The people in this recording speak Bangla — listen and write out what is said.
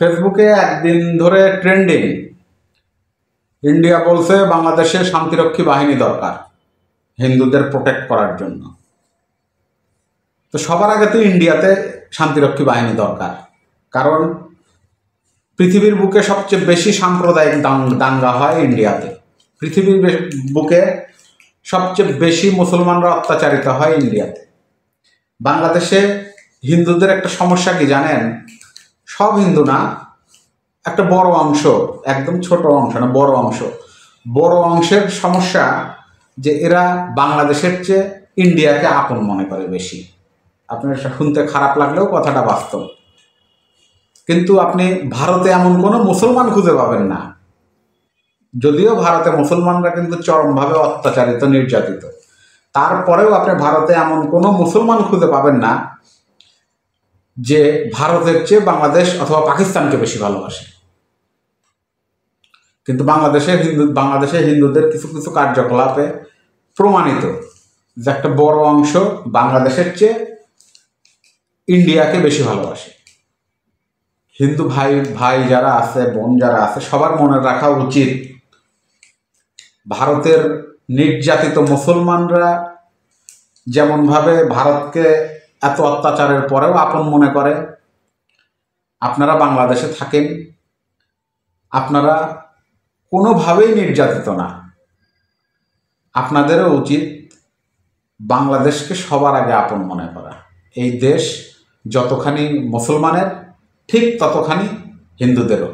ফেসবুকে একদিন ধরে ট্রেন্ডিং, ইন্ডিয়া বলছে বাংলাদেশে শান্তিরক্ষী বাহিনী দরকার হিন্দুদের প্রোটেক্ট করার জন্য। তো সবার আগে তো ইন্ডিয়াতে শান্তিরক্ষী বাহিনী দরকার, কারণ পৃথিবীর বুকে সবচেয়ে বেশি সাম্প্রদায়িক দাঙ্গা হয় ইন্ডিয়াতে। পৃথিবীর বুকে সবচেয়ে বেশি মুসলমানরা অত্যাচারিত হয় ইন্ডিয়াতে। বাংলাদেশে হিন্দুদের একটা সমস্যা কি জানেন? সব হিন্দু না, একটা বড় অংশ, একদম ছোট অংশ না, বড় অংশের সমস্যা যে এরা বাংলাদেশের চেয়ে ইন্ডিয়াকে আপন মনে করে বেশি। আপনার শুনতে খারাপ লাগলেও কথাটা বাস্তব। কিন্তু আপনি ভারতে এমন কোনো মুসলমান খুঁজে পাবেন না, যদিও ভারতে মুসলমানরা কিন্তু চরমভাবে অত্যাচারিত, নির্যাতিত, তারপরেও আপনি ভারতে এমন কোনো মুসলমান খুঁজে পাবেন না যে ভারতের চেয়ে বাংলাদেশ অথবা পাকিস্তানকে বেশি ভালোবাসে। কিন্তু বাংলাদেশে হিন্দুদের কিছু কিছু কার্যকলাপে প্রমাণিত যে একটা বড় অংশ বাংলাদেশের চেয়ে ইন্ডিয়াকে বেশি ভালোবাসে। হিন্দু ভাই যারা আছে, বোন যারা আছে, সবার মনে রাখা উচিত ভারতের নির্যাতিত মুসলমানরা যেমনভাবে ভারতকে এত অত্যাচারের পরেও আপন মনে করে। আপনারা বাংলাদেশে থাকেন, আপনারা কোনোভাবেই নির্যাতিত না। আপনাদেরও উচিত বাংলাদেশকে সবার আগে আপন মনে করা। এই দেশ যতখানি মুসলমানের, ঠিক ততখানি হিন্দুদেরও।